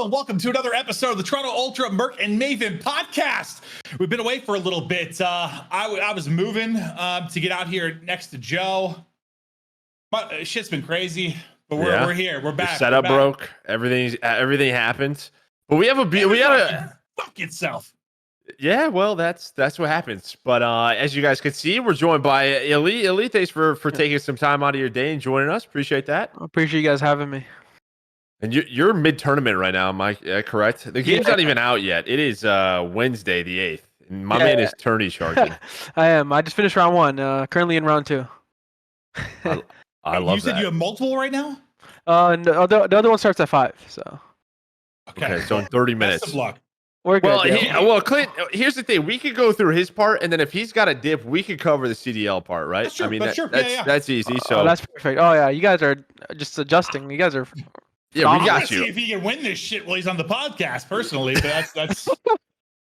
Hello and welcome to another episode of the Toronto Ultra Merk and Maven podcast. We've been away for a little bit. I was moving to get out here next to Joe. Shit's been crazy, but we're here. We're back. The setup broke. Everything happened. But we had a fuck itself. Yeah, well, that's what happens. But as you guys can see, we're joined by Illey. Illey, thanks for taking some time out of your day and joining us. Appreciate that. I appreciate you guys having me. And you're mid-tournament right now, am I correct? The game's not even out yet. It is Wednesday the 8th. And my man is tourney charging. I am. I just finished round 1. Currently in round 2. I love You said that. you have multiple right now? No, the other one starts at 5. So. Okay, so in 30 minutes. Best of luck. We're good. Well, Clint, here's the thing. We could go through his part, and then if he's got a dip, we could cover the CDL part, right? That's true, I mean, that's that's easy. So that's perfect. Oh, yeah. You guys are just adjusting. You guys are... Yeah, we got you. See if he can win this shit while he's on the podcast personally, but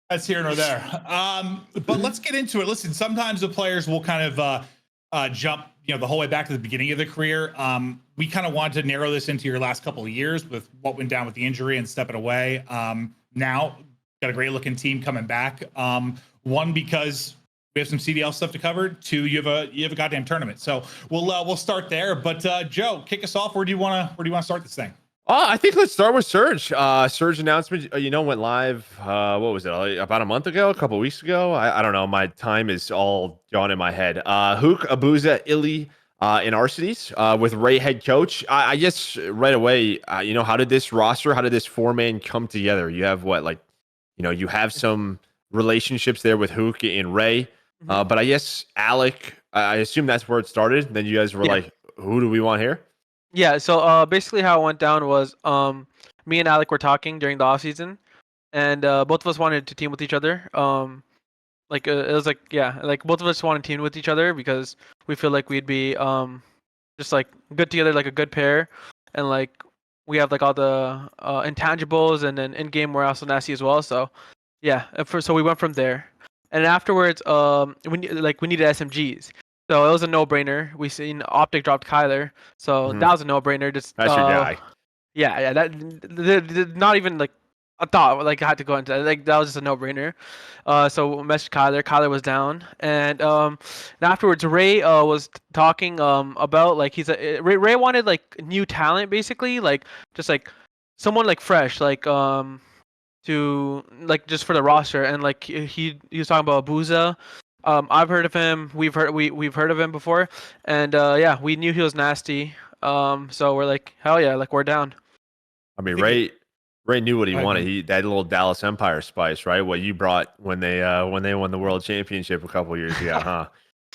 that's here nor there. But let's get into it. Listen, sometimes the players will kind of jump, the whole way back to the beginning of their career. We kind of wanted to narrow this into your last couple of years with what went down with the injury and stepping away. Now got a great looking team coming back. One, because we have some CDL stuff to cover. 2, you have a goddamn tournament. So we'll start there. But Joe, kick us off. Where do you want to start this thing? I think let's start with Surge. Surge announcement, went live, what was it, about a month ago, a couple of weeks ago? I don't know. My time is all gone in my head. Hook, Abuzah, Illey in Arcedies with Ray head coach. I guess right away, how did this 4-man come together? You have you have some relationships there with Hook and Ray. But I guess Alec, I assume that's where it started. And then you guys were like, who do we want here? Yeah, so basically how it went down was me and Alec were talking during the off season, and both of us wanted to team with each other. It was both of us wanted to team with each other because we feel like we'd be just like good together, like a good pair, and like we have like all the intangibles, and then in game we're also nasty as well. So yeah, so we went from there, and afterwards we needed SMGs. So it was a no-brainer. We seen Optic dropped Kyler, so that was a no-brainer. Just that's your guy. Yeah. That not even like a thought. Like I had to go into that. That was just a no-brainer. So we messaged Kyler. Kyler was down, and afterwards Ray was talking about like Ray wanted like new talent basically, like just like someone like fresh, like to like just for the roster, and like he was talking about Abuzah. I've heard of him. We've heard of him before, and we knew he was nasty. So we're like, hell yeah, like we're down. I mean, Ray knew what he wanted. He that little Dallas Empire spice, right? What you brought when they won the World Championship a couple years ago, huh?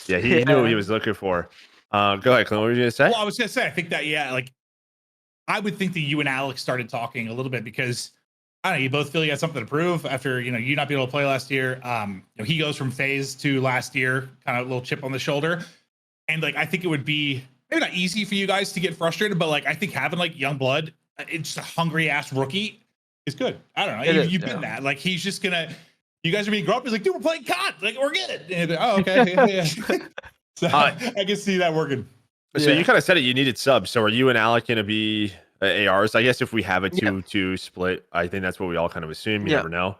Yeah, he knew what he was looking for. Go ahead, Clint. What were you gonna say? Well, I was gonna say, I think that I would think that you and Alex started talking a little bit because I don't know, you both feel you got something to prove after, you not being able to play last year. He goes from phase to last year, kind of a little chip on the shoulder. And like, I think it would be maybe not easy for you guys to get frustrated, but like, I think having like young blood, it's just a hungry ass rookie is good. I don't know. You've been that. Like, he's just gonna, you guys are being grown up. He's like, dude, we're playing COD. Like, we're good. And okay. Yeah. So I can see that working. So you kind of said it, you needed subs. So are you and Alec going to be ARs? I guess if we have a 2-2 split, I think that's what we all kind of assume. You never know.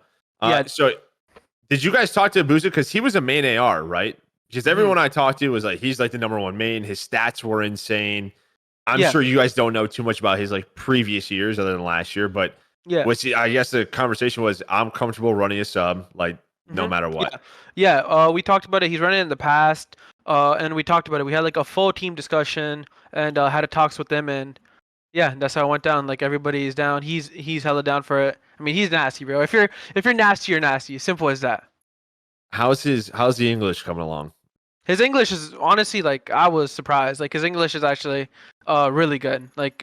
So did you guys talk to Abuzah? Because he was a main AR, right? Because everyone I talked to was like, he's like the number 1 main. His stats were insane. I'm sure you guys don't know too much about his like previous years other than last year, but I guess the conversation was, I'm comfortable running a sub, like no matter what. We talked about it. He's running in the past, and we talked about it. We had like a full team discussion and had a talks with them, and that's how it went down. Like everybody's down. He's hella down for it. I mean, he's nasty, bro. If you're nasty, you're nasty. Simple as that. How's the English coming along? His English is honestly, like, I was surprised. Like his English is actually really good. Like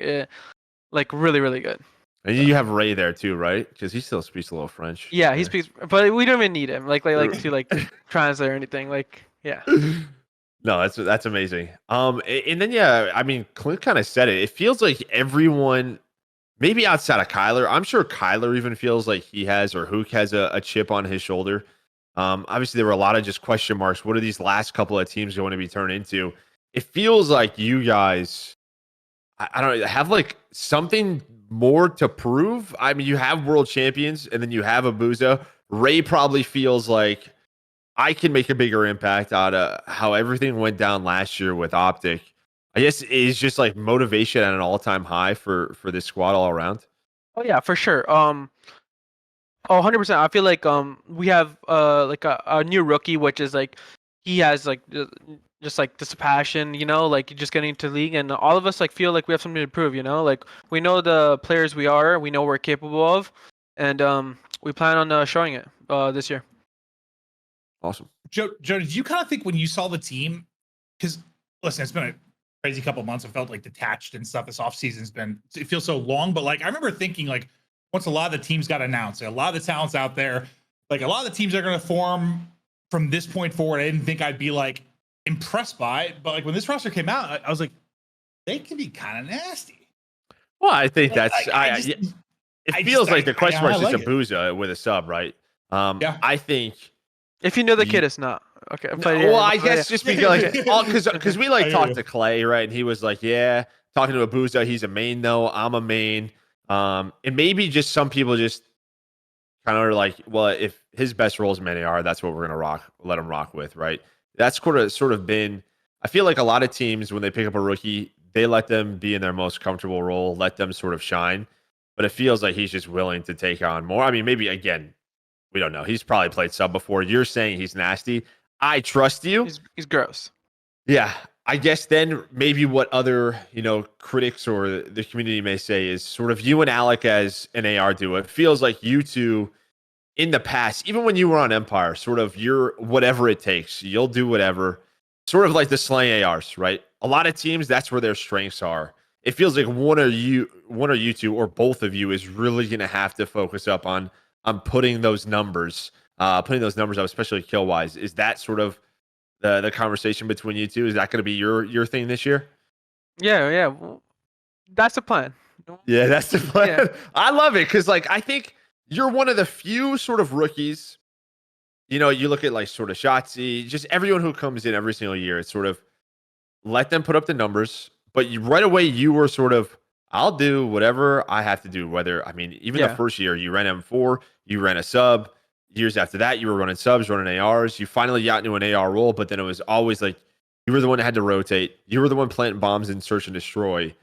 really, really good. And you have Ray there too, right? Because he still speaks a little French. Yeah, he speaks, but we don't even need him. Like to like translate or anything. Like No, that's amazing. And then I mean, Clint kind of said it. It feels like everyone, maybe outside of Kyler, I'm sure Kyler even feels like he has, or Hook has a chip on his shoulder. Obviously there were a lot of just question marks. What are these last couple of teams going to be turned into? It feels like you guys, I don't know, have like something more to prove. I mean, you have world champions, and then you have Abuzah. Ray probably feels like I can make a bigger impact out of how everything went down last year with Optic. I guess is just like motivation at an all-time high for this squad all around. Oh yeah, for sure. 100%. I feel like we have like a new rookie, which is like he has like just like this passion, you know, like just getting into league, and all of us like feel like we have something to prove, you know, like we know the players we are, we know we're capable of, and we plan on showing it this year. Awesome. Joe, did you kind of think when you saw the team? Because listen, it's been a crazy couple months. I felt like detached and stuff. This offseason's been, it feels so long, but like I remember thinking like once a lot of the teams got announced, a lot of the talents out there, like a lot of the teams are going to form from this point forward. I didn't think I'd be like impressed by it, but like when this roster came out, I was like, they can be kind of nasty. Well, I think Like, that's it feels like the question mark is just Abuzah with a sub, right? Yeah. I think if you know the kid, it's not okay. But well, I guess just because we like talked to Clay, right? And he was like, yeah, talking to Abuzah, he's a main though. I'm a main. And maybe just some people just kind of are like, well, if his best role is main AR, that's what we're gonna let him rock with, right? That's sort of been. I feel like a lot of teams when they pick up a rookie, they let them be in their most comfortable role, let them sort of shine. But it feels like he's just willing to take on more. I mean, maybe again, we don't know. He's probably played sub before. You're saying he's nasty. I trust you. He's gross. Yeah. I guess then maybe what other, critics or the community may say is sort of you and Alec as an AR duo. It feels like you two in the past, even when you were on Empire, sort of you're whatever it takes. You'll do whatever. Sort of like the slaying ARs, right? A lot of teams, that's where their strengths are. It feels like one or you two or both of you is really going to have to focus up on putting those numbers up, especially kill wise. Is that sort of the conversation between you two? Is that going to be your thing this year? Yeah. Well, that's the plan. Yeah, that's the plan. Yeah. I love it because, like, I think you're one of the few sort of rookies. You look at like sort of Shotzi, just everyone who comes in every single year. It's sort of let them put up the numbers, but right away you were sort of, I'll do whatever I have to do. Even the first year you ran M4, you ran a sub. Years after that, you were running subs, running ARs. You finally got into an AR role, but then it was always like you were the one that had to rotate. You were the one planting bombs in search and destroy.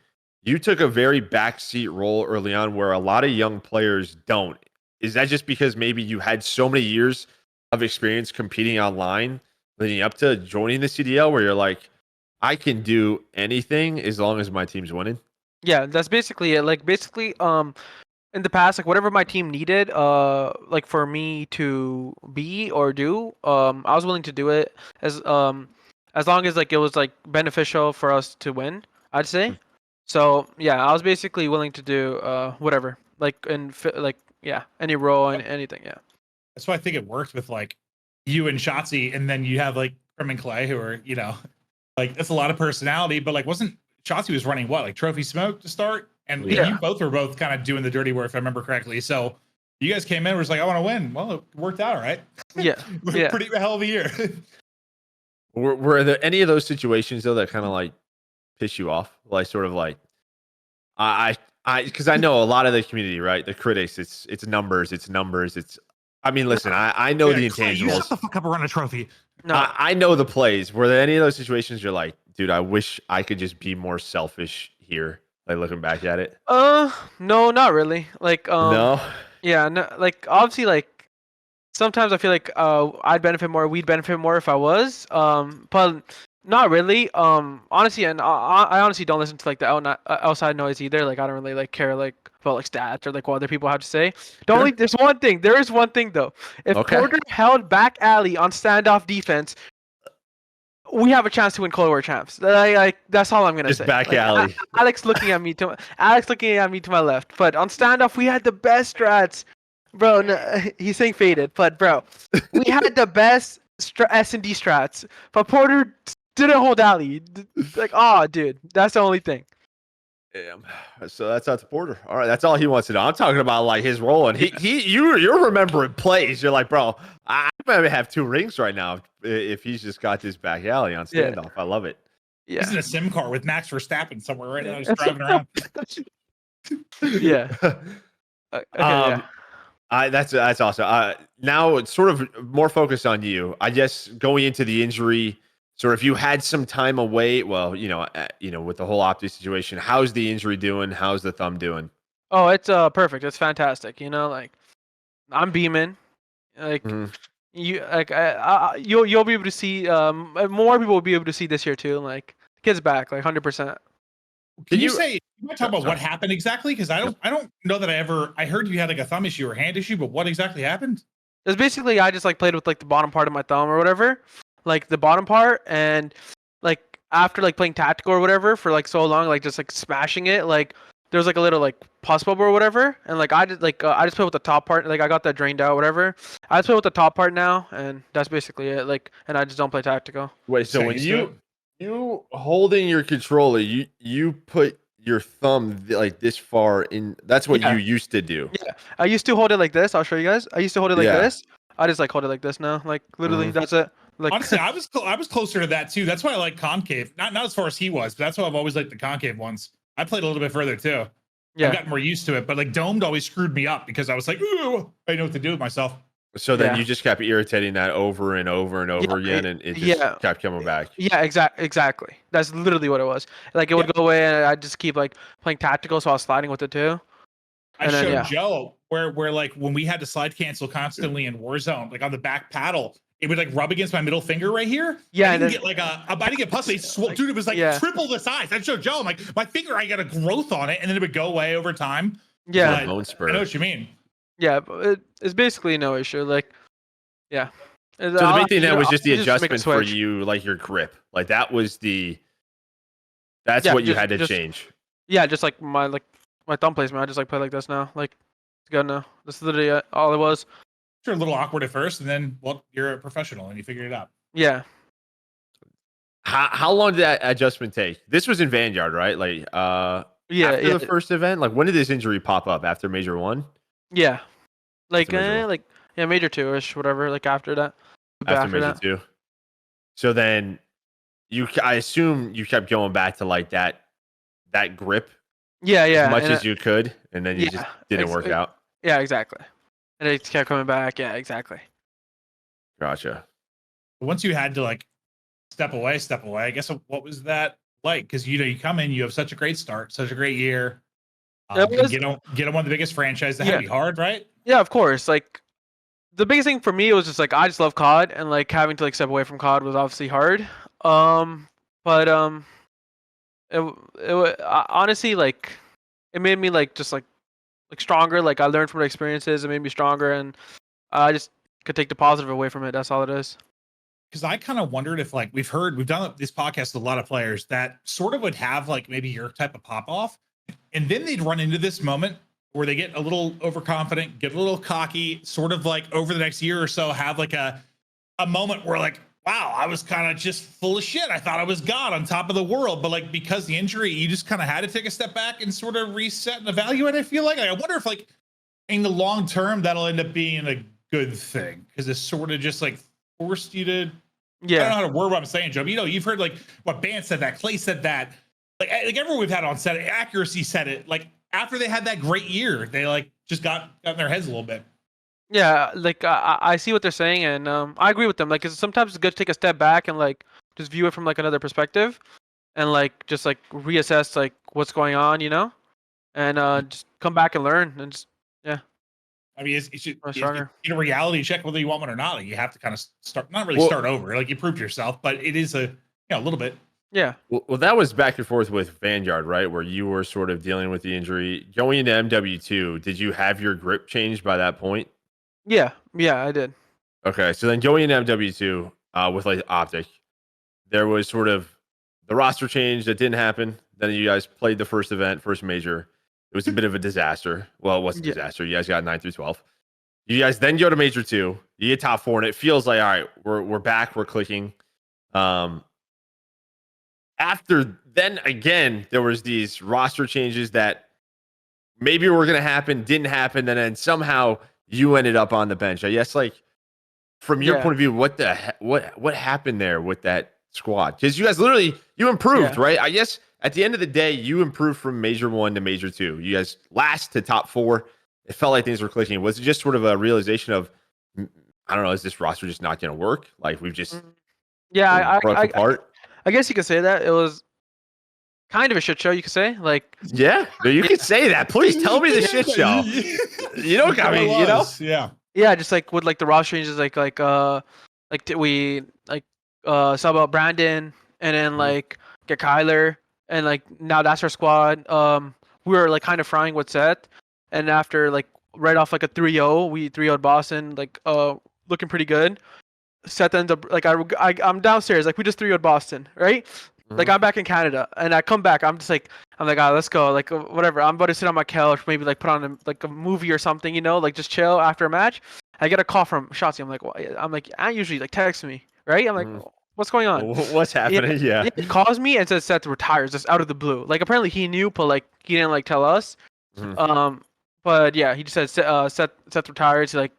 You took a very backseat role early on where a lot of young players don't. Is that just because maybe you had so many years of experience competing online leading up to joining the CDL where you're like, I can do anything as long as my team's winning? Yeah, that's basically it. Like basically, in the past, like whatever my team needed, like for me to be or do, I was willing to do it as long as like it was like beneficial for us to win, I'd say. So yeah, I was basically willing to do whatever, like any role and anything. Yeah. That's why I think it worked with like you and Shotzi, and then you have like Crim and Clay, who are like that's a lot of personality. But like, wasn't Shotzi was running what, like Trophy Smoke to start, and you both were both kind of doing the dirty work, if I remember correctly. So you guys came in, was like, I want to win. Well, it worked out, all right. Yeah, Pretty hell of a year. Were there any of those situations though that kind of like piss you off? Like sort of like because I know a lot of the community, right? The critics, it's numbers. Listen, I know the intangibles. You shut the fuck up and run a trophy. No, I know the plays. Were there any of those situations you're like, dude, I wish I could just be more selfish here? Like looking back at it. No, not really. Like no. Yeah, no, like obviously like sometimes I feel like we'd benefit more if I was. But not really. Honestly, and I honestly don't listen to like the outside noise either. Like I don't really like care like about like stats or like what other people have to say. There's one thing. There is one thing though. If Porter held back alley on standoff defense, we have a chance to win Cold War champs. Like that's all I'm gonna say. Back alley. Alex looking at me to my left. But on standoff, we had the best strats, bro. No, he's saying faded, but bro, we had the best S&D strats. But Porter didn't hold alley. Like, dude, that's the only thing. Damn. So that's out to Porter. All right, that's all he wants to know. I'm talking about like his role, and you're remembering plays. You're like, bro, I might have 2 rings right now if he's just got this back alley on standoff. Yeah. I love it. Yeah. He's in a sim car with Max Verstappen somewhere right now, just driving around. Yeah. Okay. Yeah. That's awesome. Now it's sort of more focused on you. I guess going into the injury, sort of you had some time away. Well, with the whole Optic situation, how's the injury doing? How's the thumb doing? Oh, it's perfect. It's fantastic. You know, like I'm beaming. Like Mhm. you'll be able to see more people will be able to see this year too. Like kids back like 100%. Can Can you you? say, you want to talk about Sorry. what happened exactly? Because I don't know that I heard you had like a thumb issue or hand issue, but what exactly happened? It's basically I just like played with like the bottom part of my thumb or whatever, like the bottom part, and like after like playing tactical or whatever for like so long, like just like smashing it, like there was like a little like pus bubble or whatever, and like I just play with the top part, like I got that drained out, whatever. I just play with the top part now, and that's basically it. Like, and I just don't play tactical. Wait, so Got when used to it? you holding your controller, you put your thumb like this far in. That's what you Yeah, used to do. yeah. I used to hold it like this. I'll show you guys. I used to hold it like Yeah. this. I just like hold it like this now. Like literally, Mhm. that's it. Like Honestly, I was closer to that too. That's why I like concave. Not as far as he was, but that's why I've always liked the concave ones. I played a little bit further too. I've yeah, gotten more used to it, but like domed always screwed me up because I was like, ooh, I know what to do with myself. So then Yeah. you just kept irritating that over and over and over Yeah, again, and it just yeah. kept coming back. Yeah, exactly. That's literally what it was. Like it would Yep. go away, and I just keep like playing tactical, so I was sliding with it too. I And then showed yeah, Joe where like when we had to slide cancel constantly in Warzone, like on the back paddle, it would like rub against my middle finger right here. yeah, I and didn't then get like I didn't get pus. Dude, it was like yeah, triple the size. I showed Joe, I'm like, my finger, I got a growth on it, and then it would go away over time. yeah, Like But bone I spur. know what you mean. yeah. But it's basically no issue. Like yeah. So the main thing then was just the I'll just make a adjustment for switch. you, like your grip. Like that's Yeah, what you had to change. Yeah, just like my thumb placement. I just like play like this now. Like it's good now. This is literally all it was. Sure, a little awkward at first, and then well, you're a professional and you figured it out. Yeah. How long did that adjustment take? This was in Vanguard, right? Like Yeah, after yeah, the first event, like when did this injury pop up? After Major 1? yeah. Like After Major 1. like yeah, major 2-ish, whatever. Like after that. After Major 2. So then I assume you kept going back to like that grip Yeah, yeah. as much and as you could, and then you just didn't work out. Yeah, exactly. And it kept coming back. Yeah, exactly. Gotcha. Once you had to like step away, I guess what was that like? Because you come in, you have such a great start, such a great year. Get on one of the biggest franchises. That had to be hard, right? Yeah, of course. Like the biggest thing for me was just like I just love COD, and like having to like step away from COD was obviously hard. But honestly like it made me like just like stronger. Like I learned from the experiences. It made me stronger, and I just could take the positive away from it. That's all it is. Because I kind of wondered if like we've done this podcast with a lot of players that sort of would have like maybe your type of pop off, and then they'd run into this moment where they get a little overconfident, get a little cocky, sort of like over the next year or so have like a moment where like, wow, I was kind of just full of shit. I thought I was God on top of the world, but like because the injury, you just kind of had to take a step back and sort of reset and evaluate. I feel like I wonder if like in the long term that'll end up being a good thing because it's sort of just like forced you to. I don't know how to word what I'm saying, Joe. But, you've heard like what Band said that, Clay said that, like everyone we've had on set, Accuracy said it. Like after they had that great year, they like just got in their heads a little bit. Yeah, like I see what they're saying, and I agree with them. Like, 'cause sometimes it's good to take a step back and like just view it from like another perspective, and like just like reassess like what's going on, and just come back and learn, and just I mean, it's stronger. a reality check whether you want one or not. Like, you have to kind of start, not really Well- start over. Like you proved yourself, but it is a little bit. Yeah. Well, that was back and forth with Vanguard, right? Where you were sort of dealing with the injury. Going into MW2, did you have your grip changed by that point? Yeah, I did. Okay, so then going into MW2 with like Optic, there was sort of the roster change that didn't happen. Then you guys played the first event, first major. It was a bit of a disaster. Well, it wasn't a disaster. You guys got 9 through 12. You guys then go to Major 2. You get top 4, and it feels like, all right, we're back. We're clicking. After then, again, there was these roster changes that maybe were going to happen, didn't happen, and then somehow you ended up on the bench. I guess, like, from your point of view, what happened there with that squad? Because you guys literally, you improved, right? I guess at the end of the day, you improved from Major 1 to Major 2. You guys last to top 4. It felt like things were clicking. Was it just sort of a realization of, I don't know, is this roster just not going to work? Like we've just Yeah, broke apart. I guess you could say that it was kind of a shit show. You could say like Yeah, no, you could say that. Please tell me the shit show. You don't got me, you know? Yeah. just like with like the roster changes, we sub out Brandon and then like get Kyler and like now that's our squad. We were like kind of frying with Seth, and after like right off like a 3-0, we 3-0'd Boston, like looking pretty good. Seth ends up like I'm downstairs, like we just 3-0'd Boston, right? Like I'm back in Canada, and I come back. I'm like, oh, let's go, like whatever. I'm about to sit on my couch, maybe like put on like a movie or something, you know, like just chill after a match. I get a call from Shotzi. I'm like, what? I'm like, I usually like text me, right? I'm like, what's going on? What's happening? Yeah. He calls me and says Seth retires just out of the blue. Like apparently he knew, but like he didn't like tell us. But yeah, he just said Seth retires. Like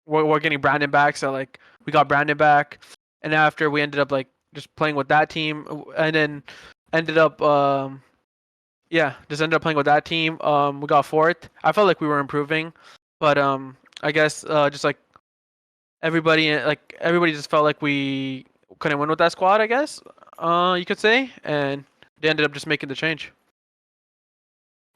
we're getting Brandon back, so like we got Brandon back, and after we ended up like just playing with that team, and then ended up just ended up playing with that team. We got 4th. I felt like we were improving, but I guess just like everybody just felt like we couldn't win with that squad, I guess you could say, and they ended up just making the change.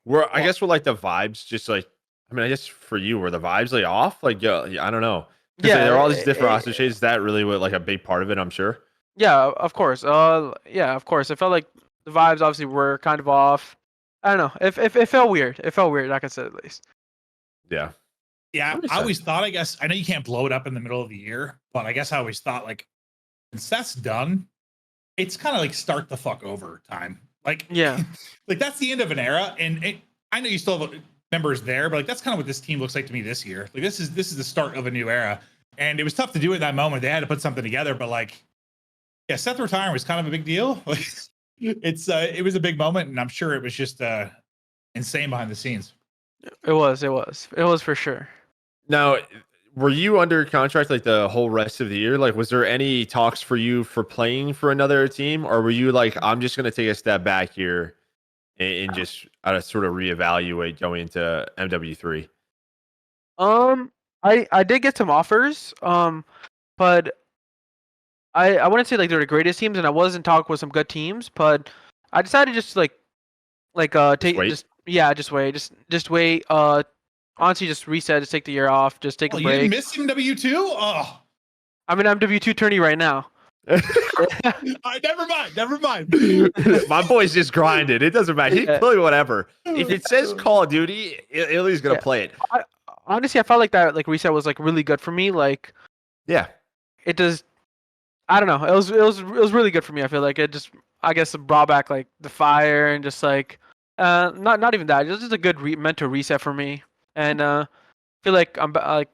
I guess we're like the vibes, just like, I mean, I guess for you, were the vibes like off? Like, yeah, I don't know. Yeah, there are all these different roster shades. Is that really what like a big part of it? I'm sure. Yeah, of course. Yeah, of course. It felt like the vibes obviously were kind of off. I don't know. It felt weird. It felt weird, like I said, at least. Yeah. Yeah, I always thought, I guess, I know you can't blow it up in the middle of the year, but I guess I always thought, like, when Seth's done, it's kind of like start the fuck over time. Like, yeah, like that's the end of an era. And I know you still have members there, but like that's kind of what this team looks like to me this year. Like this is the start of a new era. And it was tough to do at that moment. They had to put something together, but like, yeah, Seth retiring was kind of a big deal. Like, it was a big moment, and I'm sure it was just insane behind the scenes. It was for sure. Now, were you under contract like the whole rest of the year? Like, was there any talks for you for playing for another team, or were you like, I'm just going to take a step back here and just sort of reevaluate going into MW3? I did get some offers, but I wouldn't say like they're the greatest teams, and I was in talk with some good teams, but I decided just to just wait. Honestly, just reset, just take the year off, just take a break. You didn't miss MW2? Oh, I'm an MW2 tourney right now. Never mind. My boy's just grinding. It doesn't matter. He can play whatever. If it says Call of Duty, Illey's gonna play it. Honestly, I felt like that like reset was like really good for me. Like, yeah, it does. I don't know. It was really good for me. I feel like it just, I guess, brought back like the fire and just like not even that. It was just a good mental reset for me, and feel like I'm back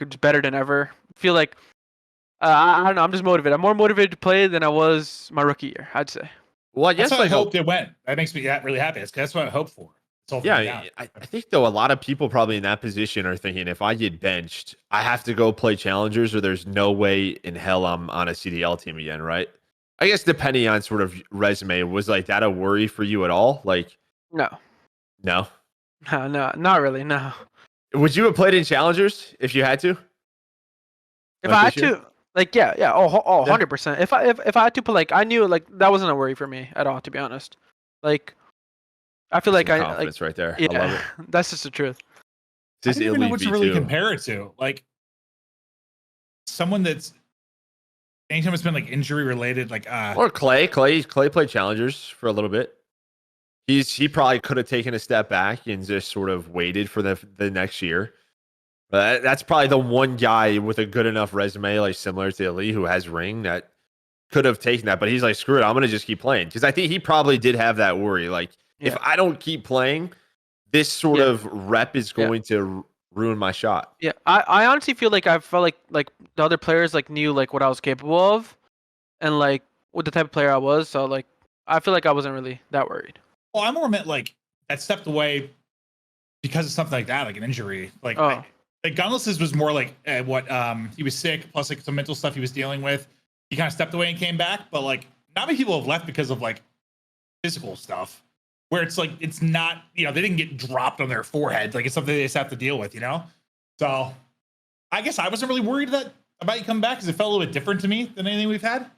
just better than ever. Feel like I don't know. I'm just motivated. I'm more motivated to play than I was my rookie year, I'd say. Well, that's what I hoped it went. That makes me really happy. That's what I hoped for. Yeah, I think though a lot of people probably in that position are thinking, if I get benched, I have to go play challengers, or there's no way in hell I'm on a CDL team again, right? I guess depending on sort of resume, was like that a worry for you at all? Like, no, not really. No. Would you have played in challengers if you had to? If I had to, like, yeah. Oh, 100%. If I had to put, like, I knew like that wasn't a worry for me at all, to be honest. Like, I feel like confidence right there. Yeah, I love it. That's just the truth. I don't even know what to really compare it to. Like, someone that's anytime it's been like injury related, like or Clay played challengers for a little bit. He probably could have taken a step back and just sort of waited for the next year. But that's probably the one guy with a good enough resume, like similar to Illey, who has ring, that could have taken that. But he's like, screw it, I'm gonna just keep playing, because I think he probably did have that worry. Like, if I don't keep playing, this sort of rep is going to ruin my shot. Yeah, I honestly feel like I felt like the other players like knew like what I was capable of, and like what the type of player I was. So like I feel like I wasn't really that worried. Well, I more meant like that stepped away because of something like that, like an injury. Like Gunless's was more like he was sick, plus like some mental stuff he was dealing with. He kind of stepped away and came back, but like not many people have left because of like physical stuff where it's like it's not, they didn't get dropped on their forehead. Like it's something they just have to deal with, So I guess I wasn't really worried about you coming back because it felt a little bit different to me than anything we've had.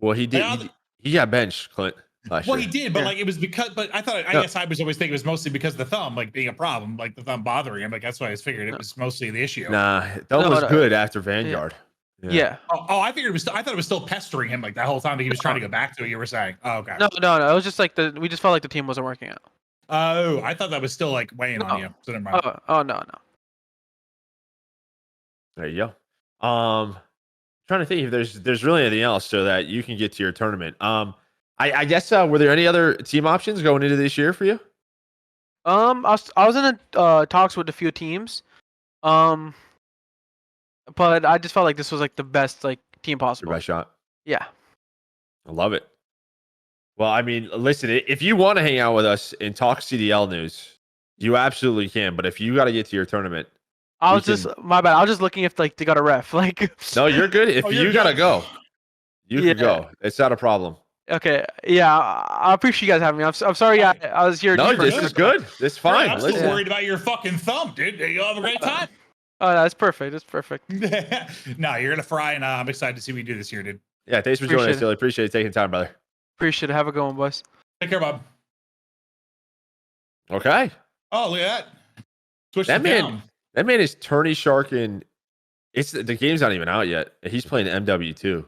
Well, he did. He got benched, Clint. Well, he did, but like it was because. But I guess I was always thinking it was mostly because of the thumb, like being a problem, like the thumb bothering him. Like that's why I figured it was mostly the issue. Nah, thumb was good after Vanguard. Yeah. Oh, I figured it was. I thought it was still pestering him like that whole time that he was trying to go back to it. You were saying, oh, okay. No. It was just like we just felt like the team wasn't working out. Oh, I thought that was still like weighing on you. So never mind. Oh no. There you go. Trying to think if there's really anything else so that you can get to your tournament. I guess were there any other team options going into this year for you? I was in talks with a few teams, but I just felt like this was like the best like team possible. Your best shot. Yeah. I love it. Well, I mean, listen, if you want to hang out with us and talk CDL news, you absolutely can. But if you got to get to your tournament, my bad. I was just looking if like they got a ref. Like no, you're good. If you gotta go, you can go. It's not a problem. Okay, yeah, I appreciate you guys having me. I'm sorry I was here. No, this is good. This is fine. I'm still worried about your fucking thumb, dude. You'll have a great time. Oh, that's perfect. That's perfect. No, you're gonna fry, and I'm excited to see what you do this year, dude. Yeah, thanks for joining us, Illy. Appreciate you taking time, brother. Appreciate it. Have a good one, boys. Take care, Bob. Okay. Oh, look at that. Switch that man. down. That man is tourney sharking. The game's not even out yet. He's playing MW2.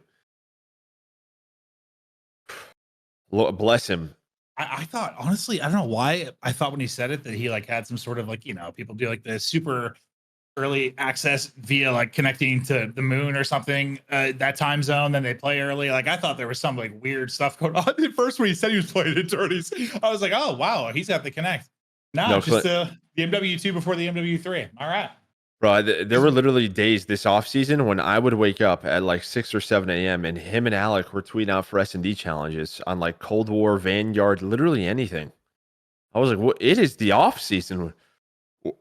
Bless him. I thought, honestly, I don't know why. I thought when he said it that he like had some sort of like, people do like the super early access via like connecting to the moon or something, that time zone. Then they play early. Like I thought there was some like weird stuff going on. At first, when he said he was playing in tourneys, I was like, oh, wow, he's got the connect. No, just the MW2 before the MW3. All right. Bro, there were literally days this offseason when I would wake up at like 6 or 7 a.m. and him and Alec were tweeting out for S&D challenges on like Cold War, Vanguard, literally anything. I was like, what? It is the offseason.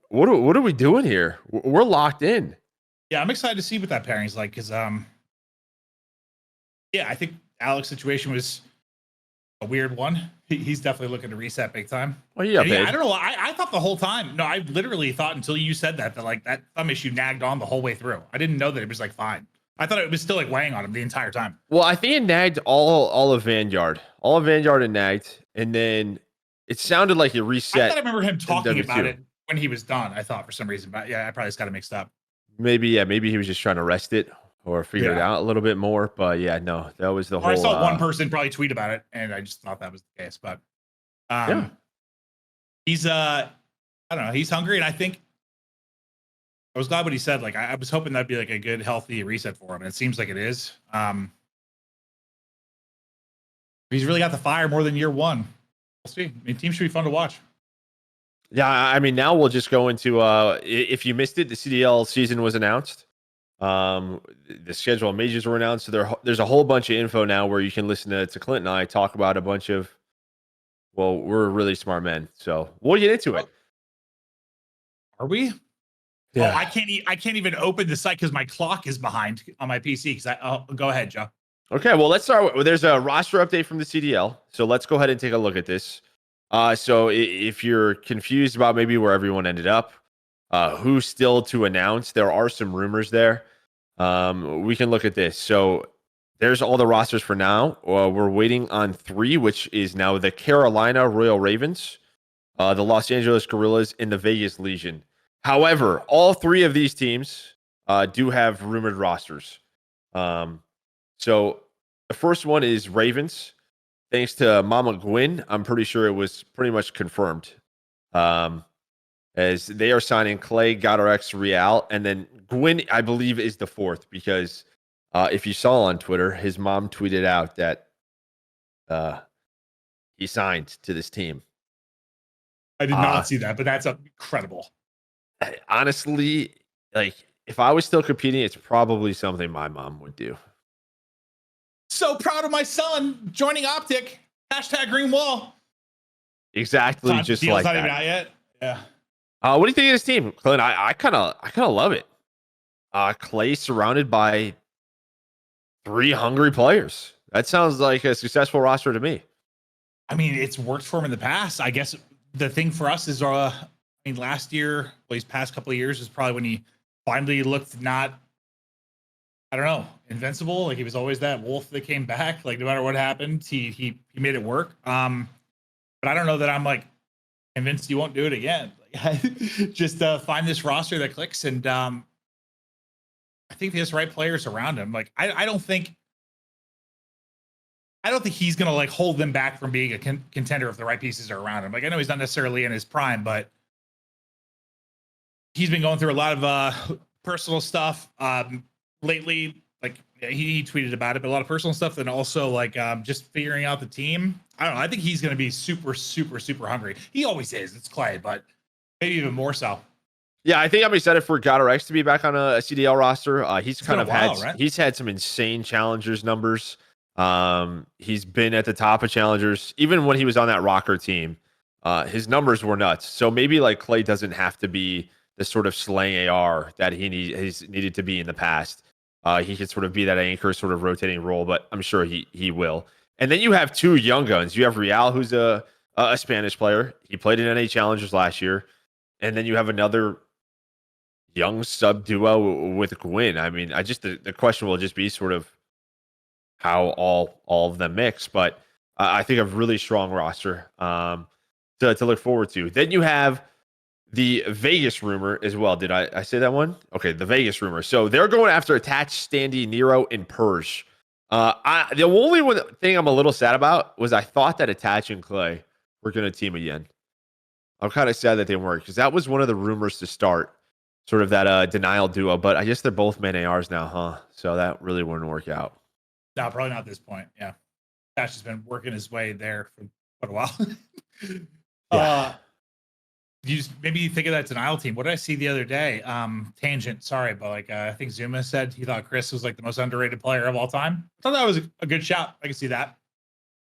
What are we doing here? We're locked in. Yeah, I'm excited to see what that pairing's like because, I think Alec's situation was a weird one. He's definitely looking to reset big time. Oh yeah, I don't know. I thought the whole time. No, I literally thought until you said that like that thumb issue nagged on the whole way through. I didn't know that it was like fine. I thought it was still like weighing on him the entire time. Well, I think it nagged all of Vanguard. All of Vanguard and nagged, and then it sounded like it reset. I thought I remember him talking about it when he was done. I thought for some reason, but yeah, I probably just got it mixed up. Maybe he was just trying to rest it or figure it out a little bit more. But yeah, no, that was the whole. I saw one person probably tweet about it, and I just thought that was the case. But he's I don't know, he's hungry, and I think I was glad what he said. Like I was hoping that'd be like a good, healthy reset for him, and it seems like it is. He's really got the fire more than year one. We'll see. I mean, team should be fun to watch. Yeah, I mean, now we'll just go into if you missed it, the CDL season was announced. The schedule of majors were announced. So there's a whole bunch of info now where you can listen to Clint and I talk about a bunch of. Well, we're really smart men, so we'll get into it. Are we? Yeah. Oh, I can't even open the site because my clock is behind on my PC. Go ahead, Joe. Okay, well, let's start. There's a roster update from the CDL, so let's go ahead and take a look at this. So if you're confused about maybe where everyone ended up, who's still to announce, there are some rumors there. We can look at this. So there's all the rosters for now. We're waiting on 3, which is now the Carolina Royal Ravens, the Los Angeles Guerrillas, and the Vegas Legion. However, all 3 of these teams do have rumored rosters. So the first one is Ravens. Thanks to Mama Gwyn, I'm pretty sure it was pretty much confirmed. As they are signing Clay, GodRx, Real, and then Gwyn, I believe, is the 4th because if you saw on Twitter, his mom tweeted out that he signed to this team. I did not see that, but that's incredible. Honestly, like if I was still competing, it's probably something my mom would do. So proud of my son joining Optic. #green wall. Exactly, just like not that. Even out yet. Yeah. What do you think of this team, Clint? I kind of love it. Clay surrounded by 3 hungry players. That sounds like a successful roster to me. I mean, it's worked for him in the past. I guess the thing for us is, I mean, last year, well, these past couple of years is probably when he finally looked not, I don't know, invincible. Like he was always that wolf that came back. Like no matter what happened, he made it work. But I don't know that I'm like convinced you won't do it again. Like, just find this roster that clicks, and I think he has the right players around him. Like I don't think he's gonna like hold them back from being a contender if the right pieces are around him. Like I know he's not necessarily in his prime, but he's been going through a lot of personal stuff lately. Like he tweeted about it, but a lot of personal stuff, and also like just figuring out the team. I don't know. I think he's going to be super, super, super hungry. He always is. It's Clay, but maybe even more so. Yeah, I think I'm excited for GodRX to be back on a CDL roster. He's kind of had right? He's had some insane challengers numbers. He's been at the top of challengers even when he was on that rocker team. His numbers were nuts. So maybe like Clay doesn't have to be the sort of slaying AR that he's needed to be in the past. He could sort of be that anchor, sort of rotating role, but I'm sure he will. And then you have two young guns. You have Real, who's a Spanish player. He played in NA Challengers last year. And then you have another young sub duo with Gwyn. I mean, the question will just be sort of how all of them mix. But I think a really strong roster to look forward to. Then you have the Vegas rumor as well. Did I say that one? Okay, the Vegas rumor. So they're going after Attached, Standy, Nero, and Purge. The only thing I'm a little sad about was I thought that Attach and Clay were going to team again. I'm kind of sad that they weren't, because that was one of the rumors to start, sort of that denial duo. But I guess they're both main ARs now, huh? So that really wouldn't work out. No, probably not at this point. Yeah, Attach has been working his way there for quite a while. Yeah. Maybe you think of that denial team. What did I see the other day? Tangent, sorry, but like I think Zuma said he thought Chris was like the most underrated player of all time. I thought that was a good shout. I can see that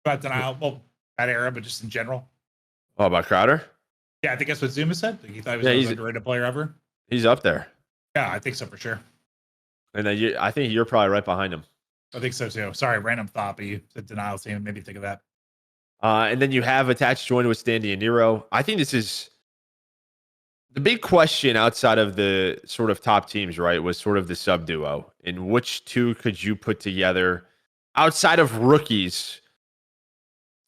about denial. Well, that era, but just in general. Oh, about Crowder? Yeah, I think that's what Zuma said. Like he thought he was the most underrated player ever. He's up there. Yeah, I think so for sure. And then I think you're probably right behind him. I think so too. Sorry, random thought, but you said denial team. Maybe think of that. And then you have Attached joined with Standy and Nero. I think this is the big question outside of the sort of top teams, right? Was sort of the sub duo. And which two could you put together outside of rookies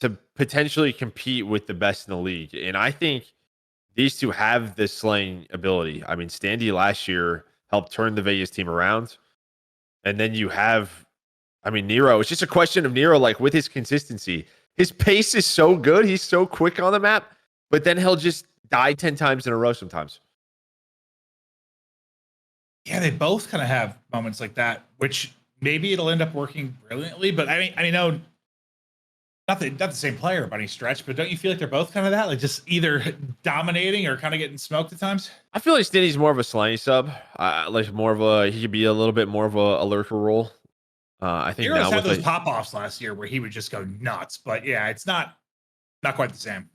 to potentially compete with the best in the league? And I think these two have the slaying ability. I mean, Standy last year helped turn the Vegas team around. And then you have, I mean, Nero. It's just a question of Nero, like with his consistency. His pace is so good. He's so quick on the map, but then he'll just die 10 times in a row sometimes. Yeah, they both kind of have moments like that, which maybe it'll end up working brilliantly. But I mean, no, not the same player by any stretch, but don't you feel like they're both kind of that? Like just either dominating or kind of getting smoked at times? I feel like Standy's more of a slaying sub. Like more of he could be a little bit more of a lurker role. I think Heroes now had with those pop-offs last year where he would just go nuts. But yeah, it's not quite the same.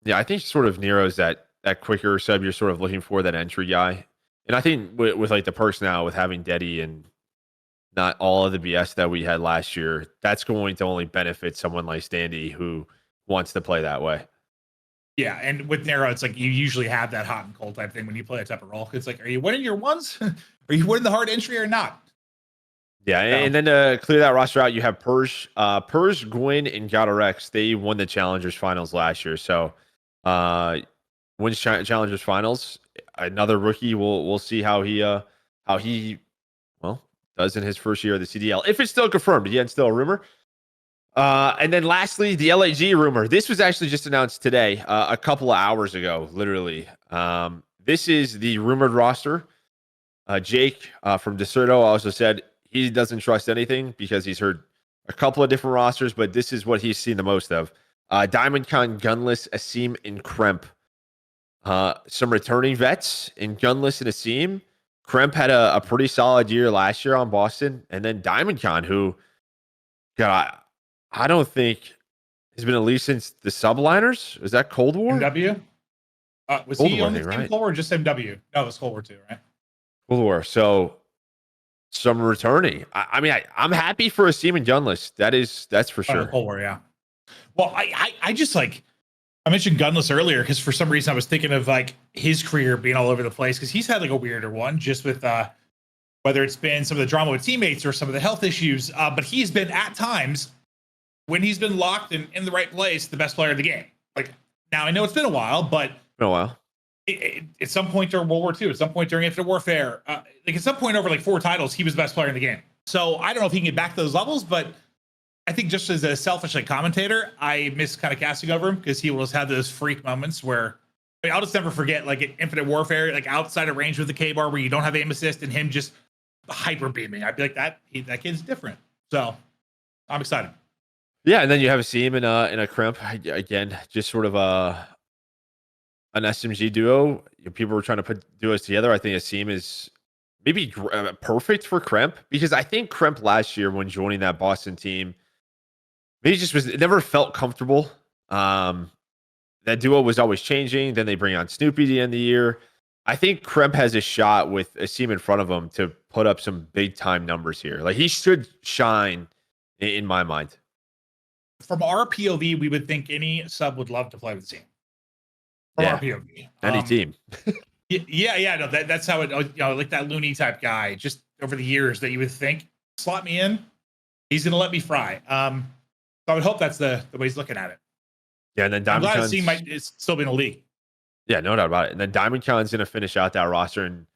Yeah, I think sort of Nero's that quicker sub you're sort of looking for, that entry guy. And I think with like the perks now, with having Deddy and not all of the BS that we had last year, that's going to only benefit someone like Standy who wants to play that way. Yeah, and with Nero, it's like you usually have that hot and cold type thing when you play that type of role. It's like, are you winning your ones? Are you winning the hard entry or not? Yeah, and then to clear that roster out, you have Purge, Gwyn, and GodRX. They won the Challengers Finals last year, so wins Challengers Finals. Another rookie. We'll see how he does in his first year of the CDL, if it's still confirmed. Again, still a rumor. And then lastly, the LAG rumor. This was actually just announced today, a couple of hours ago, literally. This is the rumored roster. Jake from Deserto also said he doesn't trust anything because he's heard a couple of different rosters, but this is what he's seen the most of. Diamond Con, Gunless, Asim, and Kremp. Some returning vets in Gunless and Asim. Kremp had a pretty solid year last year on Boston. And then Diamond Con, who, God, I don't think has been at least since the Subliners. Was that Cold War? MW? Was Cold he War, on the team right? Cold War or just MW? No, it was Cold War 2, right? Cold War. So some returning. I mean, I'm happy for Asim and Gunless. That's for sure. Cold War, yeah. Well, I just like I mentioned Gunless earlier because for some reason I was thinking of like his career being all over the place because he's had like a weirder one just with whether it's been some of the drama with teammates or some of the health issues. But he's been at times when he's been locked in the right place, the best player in the game. Like now I know it's been a while, but Been a while. At some point during World War II, at some point during Infinite Warfare, like at some point over like 4 titles, he was the best player in the game. So I don't know if he can get back to those levels, but I think just as a selfish like commentator, I miss kind of casting over him because he will just have those freak moments where I'll just never forget like at Infinite Warfare, like outside of range with the K-bar where you don't have aim assist and him just hyper beaming. I'd be like that kid's different. So I'm excited. Yeah, and then you have a Seam in a Crimp again, just sort of an SMG duo. People were trying to put duos together. I think a Seam is maybe perfect for Crimp because I think Crimp last year when joining that Boston team, maybe just it never felt comfortable. That duo was always changing. Then they bring on Snoopy at the end of the year. I think Crimp has a shot with a Seam in front of him to put up some big time numbers here. Like he should shine in my mind. From our POV, we would think any sub would love to play with the team. From our POV, any team. Yeah. No, that's how it. Like that loony type guy. Just over the years, that you would think slot me in, he's gonna let me fry. So I would hope that's the way he's looking at it. Yeah, and then I'm Diamond glad Con's Seam might still be in the league. Yeah, no doubt about it. And then Diamond Con's gonna finish out that roster, and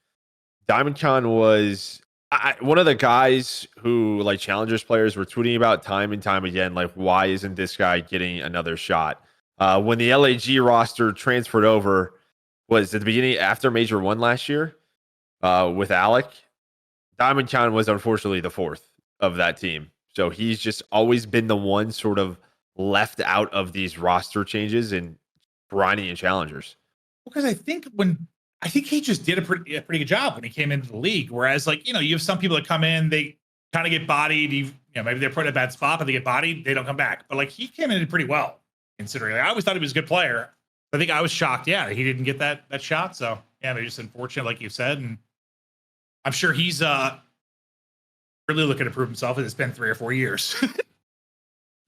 Diamond Con was one of the guys who like challengers players were tweeting about time and time again, like why isn't this guy getting another shot? When the LAG roster transferred over, was at the beginning after Major 1 last year with Alec. Diamond Con was unfortunately the 4th of that team, so he's just always been the one sort of left out of these roster changes and grinding and challengers. Because I think he just did a pretty good job when he came into the league. Whereas, like, you have some people that come in, they kind of get bodied. Maybe they're put in a bad spot, but they get bodied, they don't come back. But like he came in pretty well, considering. I always thought he was a good player. I think I was shocked, yeah, he didn't get that shot. So yeah, maybe just unfortunate, like you said. And I'm sure he's really looking to prove himself. It's been 3 or 4 years.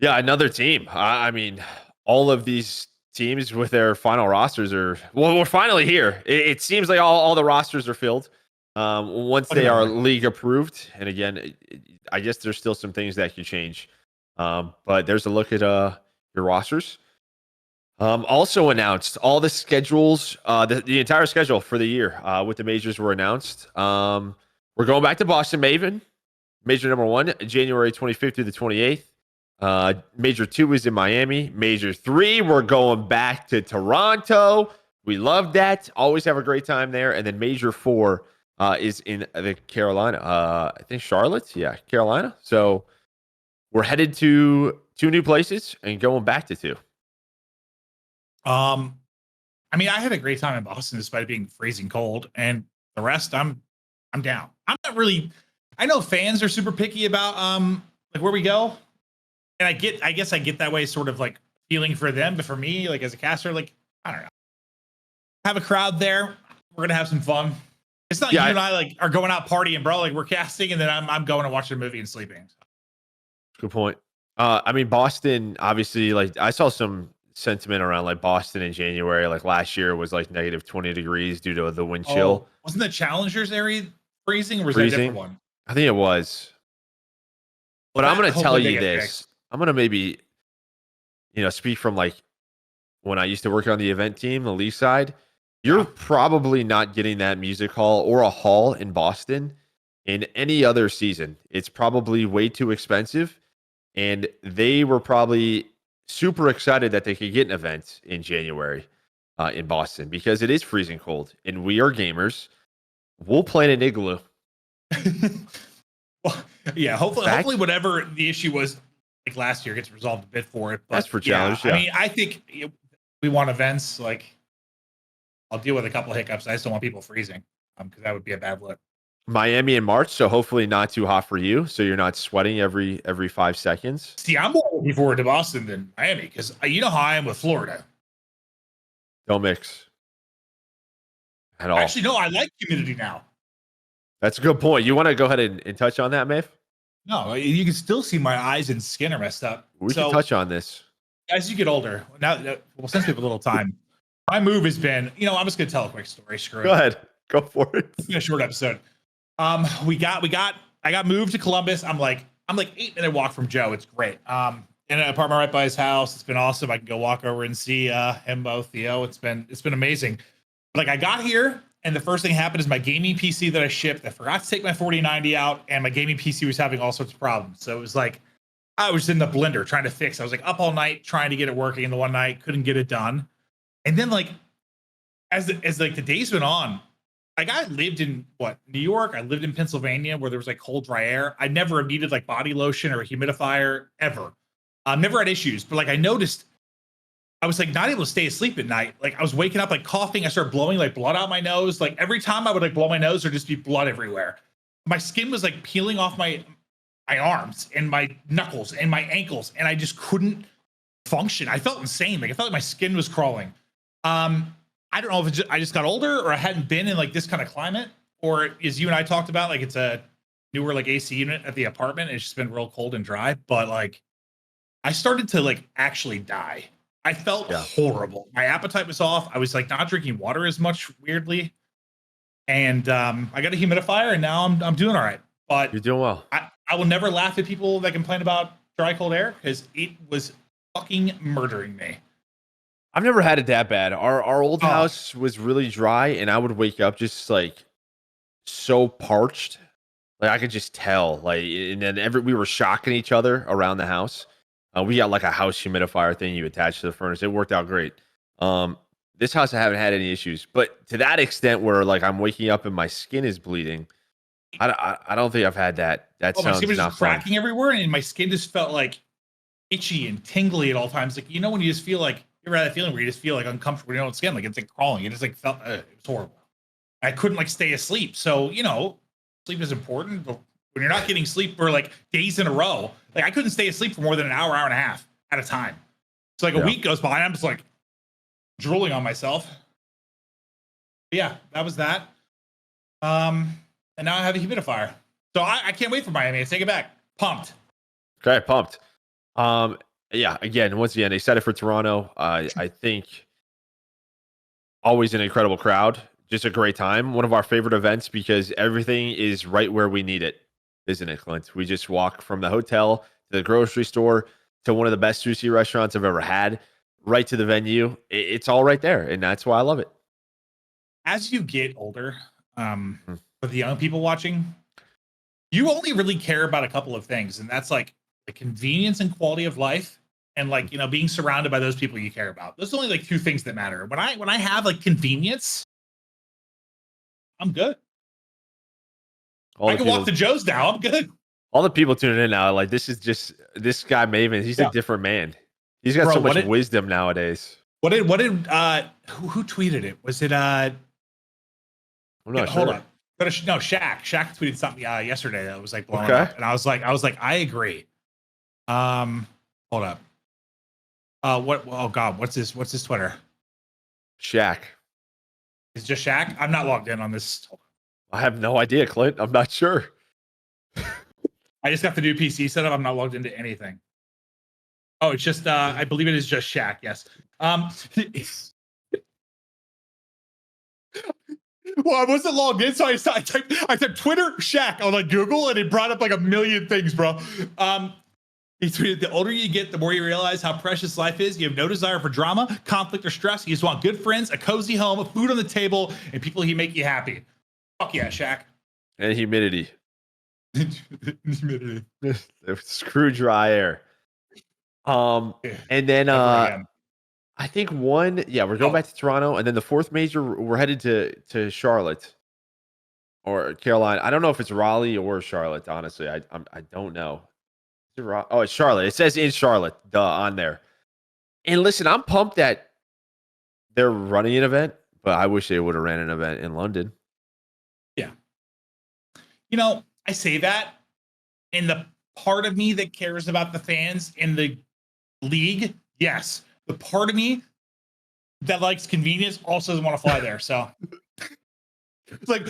Yeah, another team. I mean, all of these teams with their final rosters we're finally here. It seems like all the rosters are filled once they are league approved. And again, I guess there's still some things that can change. But there's a look at your rosters. Also announced all the schedules, the entire schedule for the year with the majors were announced. We're going back to Boston Maven. Major number 1, January 25th through the 28th. Major 2 is in Miami. Major 3, we're going back to Toronto. We love that. Always have a great time there. And then Major 4 is in the Carolina. I think Charlotte. Yeah, Carolina. So we're headed to 2 new places and going back to 2. I mean, I had a great time in Boston despite it being freezing cold, and the rest, I'm down. I'm not really. I know fans are super picky about like where we go, and I guess I get that way, sort of like feeling for them, but for me, like as a caster, like I don't know, have a crowd there. We're gonna have some fun. It's not you and I like are going out partying, bro. Like we're casting, and then I'm going to watch a movie and sleeping. Good point. I mean, Boston, obviously, like I saw some sentiment around like Boston in January, like last year was like negative 20 degrees due to the wind chill. Wasn't the Challengers area freezing, or was that a different one? I think it was. But I'm going to tell you this. I'm going to maybe, speak from like when I used to work on the event team, the league side. You're probably not getting that music hall or a hall in Boston in any other season. It's probably way too expensive. And they were probably super excited that they could get an event in January in Boston because it is freezing cold and we are gamers. We'll play in an igloo. Well, yeah, hopefully whatever the issue was like last year gets resolved a bit for it. But that's for challenge. Yeah. I mean, I think we want events. Like I'll deal with a couple of hiccups. I just don't want people freezing because that would be a bad look. Miami in March, so hopefully not too hot for you, so you're not sweating every 5 seconds. See, I'm more looking forward to Boston than Miami because you know how I am with Florida. Don't mix at all. Actually, no, I like humidity now. That's a good point. You want to go ahead and touch on that, Maeve? No, you can still see my eyes and skin are messed up. We can touch on this. as you get older, well, since we have a little time, my move has been, I'm just gonna tell a quick story. Screw Go it. ahead. Go for it. It's been a short episode. I got moved to Columbus. I'm like 8-minute walk from Joe. It's great. In an apartment right by his house. It's been awesome. I can go walk over and see him, Theo. It's been amazing. Like I got here, and the first thing happened is my gaming PC that I shipped. I forgot to take my 4090 out, and my gaming PC was having all sorts of problems. So it was like I was in the blender trying to fix. I was like up all night trying to get it working, and the one night couldn't get it done. And then like as the days went on, like I lived in New York. I lived in Pennsylvania where there was like cold, dry air. I never needed like body lotion or a humidifier ever. Never had issues, but like I noticed I was like not able to stay asleep at night. Like I was waking up like coughing. I started blowing like blood out my nose. Like every time I would like blow my nose, there'd just be blood everywhere. My skin was like peeling off my arms and my knuckles and my ankles, and I just couldn't function. I felt insane. Like I felt like my skin was crawling. I don't know if I just got older or I hadn't been in like this kind of climate, or as you and I talked about, like it's a newer like AC unit at the apartment. It's just been real cold and dry, but like I started to like actually die. I felt horrible. My appetite was off. I was like not drinking water as much, weirdly. And I got a humidifier, and now I'm doing all right. But You're doing well. I will never laugh at people that complain about dry, cold air because it was fucking murdering me. I've never had it that bad. Our old house was really dry, and I would wake up just like so parched. Like I could just tell. Like, and then we were shocking each other around the house. We got like a house humidifier thing you attach to the furnace. It worked out great. This house I haven't had any issues, but to that extent where like I'm waking up and my skin is bleeding, I don't think I've had that. That sounds my skin was not just fun. cracking everywhere, and my skin just felt like itchy and tingly at all times. Like when you just feel like you ever had that feeling where you just feel like uncomfortable in your own skin, like it's like crawling. It just like felt it was horrible. I couldn't like stay asleep. So sleep is important, but when you're not getting sleep for like days in a row, like I couldn't stay asleep for more than an hour and a half at a time. So like a week goes by, and I'm just like drooling on myself. But yeah, that was that. And now I have a humidifier. So I can't wait for Miami. Take it back. Pumped. Okay, pumped. Yeah, again, once again, excited for Toronto. I think always an incredible crowd. Just a great time. One of our favorite events because everything is right where we need it, isn't it, Clint? We just walk from the hotel to the grocery store to one of the best sushi restaurants I've ever had, right to the venue. It's all right there, and that's why I love it. As you get older, for the young people watching, you only really care about a couple of things, and that's like the convenience and quality of life, and like being surrounded by those people you care about. Those are only like two things that matter. When I have like convenience, I'm good. I can walk to Joe's now. I'm good. All the people tuning in now, like this is just this guy Maven. He's a different man. He's got so much wisdom nowadays. What did who tweeted it? Was it I'm not sure. Hold on. No, Shaq. Shaq tweeted something yesterday that was like blowing up, and I was like, I agree. Hold up. What? Oh God, what's his Twitter? Shaq. It's just Shaq. I'm not logged in on this. I have no idea, Clint. I'm not sure. I just got the new PC set up. I'm not logged into anything. Oh, it's just I believe it is just Shaq. Yes. Well, I wasn't logged in, so I typed Twitter Shaq on like Google, and it brought up like a million things, bro. He tweeted, "The older you get, the more you realize how precious life is. You have no desire for drama, conflict, or stress. You just want good friends, a cozy home, food on the table, and people who make you happy." Fuck yeah, Shaq. And humidity. Humidity. Screw dry air. And then I think we're going back to Toronto, and then the fourth major we're headed to Charlotte or Carolina. I don't know if it's Raleigh or Charlotte. Honestly, I don't know. It's Charlotte. It says in Charlotte, on there. And listen, I'm pumped that they're running an event, but I wish they would have ran an event in London. Yeah. I say that, and the part of me that cares about the fans in the league, yes. The part of me that likes convenience also doesn't want to fly there. So it's like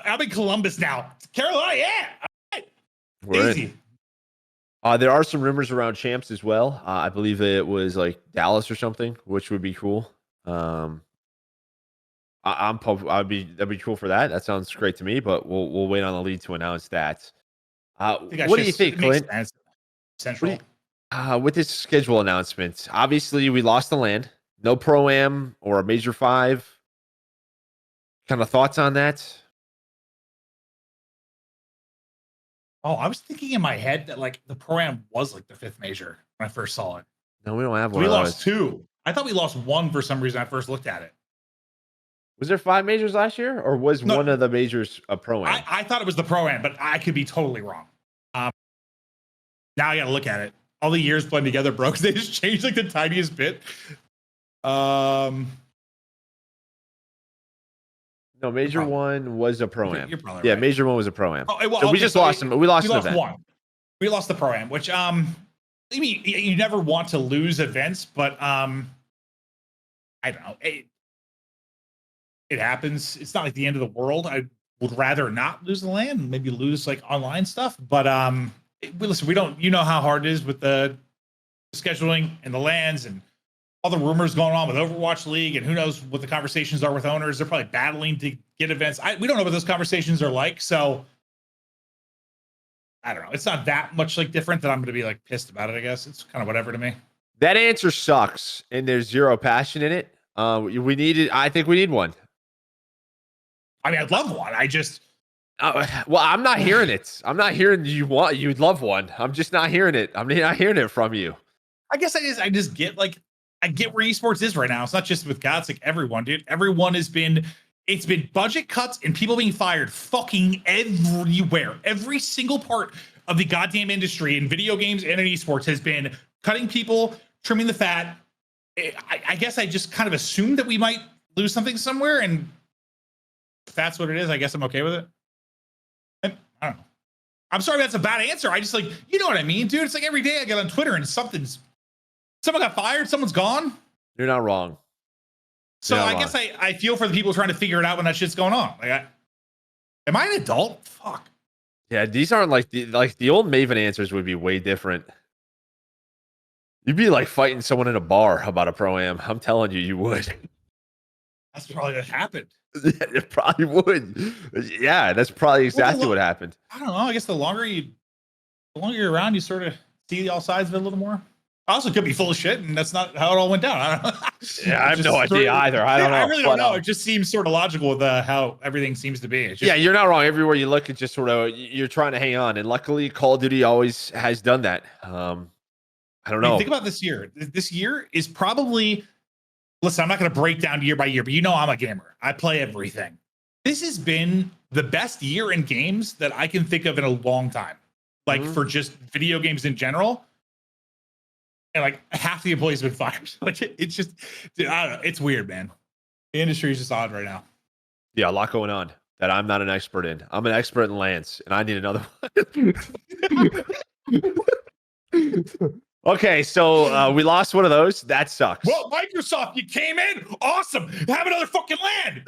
I'm in Columbus now. Carolina, yeah. Right. Easy. There are some rumors around champs as well. I believe it was like Dallas or something, which would be cool. I'm pumped. That'd be cool for that. That sounds great to me. But we'll wait on the league to announce that. What do you think, it makes Clint? sense. What Central. do with this schedule announcement, obviously we lost the land. No pro am or a major 5. Kind of thoughts on that? Oh, I was thinking in my head that like the pro-am was like the 5th major when I first saw it. No, we don't have So one. we of lost those. 2. I thought we lost 1 for some reason. I first looked at it. Was there 5 majors last year, or was No. one of the majors a pro am? I thought it was the pro-am, but I could be totally wrong. Now I got to look at it. All the years blend together, bro, because they just changed like the tiniest bit. No, major 1 was a pro am. You're probably yeah, right. major 1 was a pro am. Oh, well, so we okay, just so lost him. We lost we an lost event. 1. We lost the pro-am, which I mean, you never want to lose events, but I don't know. It happens. It's not like the end of the world. I would rather not lose the land and maybe lose like online stuff. But listen, we don't. You know how hard it is with the scheduling and the lands and all the rumors going on with Overwatch League, and who knows what the conversations are with owners. They're probably battling to get events. We don't know what those conversations are like. So I don't know. It's not that much like different that I'm going to be like pissed about it. I guess it's kind of whatever to me. That answer sucks, and there's zero passion in it. We needed. I think we need one. I mean, I'd love one. I just well, I'm not hearing it. I'm not hearing you'd love one. I'm just not hearing it. I'm not hearing it from you. I guess I just get like I get where esports is right now. It's not just with God, it's like everyone, dude. Everyone has been it's been budget cuts and people being fired fucking everywhere. Every single part of the goddamn industry in video games and in esports has been cutting people, trimming the fat. I guess I just kind of assumed that we might lose something somewhere, and if that's what it is, I guess I'm okay with it. I don't know. I'm sorry that's a bad answer. I just like, you know what I mean, dude? It's like every day I get on Twitter and someone got fired, someone's gone. You're not wrong. So I guess I feel for the people trying to figure it out when that shit's going on. Like, am I an adult? Fuck. Yeah, these aren't like the old Maven answers would be way different. You'd be like fighting someone in a bar about a pro-am. I'm telling you, you would. That's probably what happened. It probably would. Yeah, that's probably exactly what happened. I don't know. I guess the longer you're around, you sort of see all sides of it a little more. I also could be full of shit, and that's not how it all went down. I don't know. Yeah, I have no idea either. I don't know. I really don't know. It just seems sort of logical with how everything seems to be. Yeah, you're not wrong. Everywhere you look, it's just sort of you're trying to hang on, and luckily, Call of Duty always has done that. I don't know. Think about this year. This year is probably. Listen, I'm not going to break down year by year, but you know I'm a gamer. I play everything. This has been the best year in games that I can think of in a long time. Like for just video games in general. And like half the employees have been fired. Like it's just, dude, I don't know. It's weird, man. The industry is just odd right now. Yeah, a lot going on that I'm not an expert in. I'm an expert in Lance, and I need another one. Okay, so we lost one of those. That sucks. Well, Microsoft, you came in. Awesome. Have another fucking land.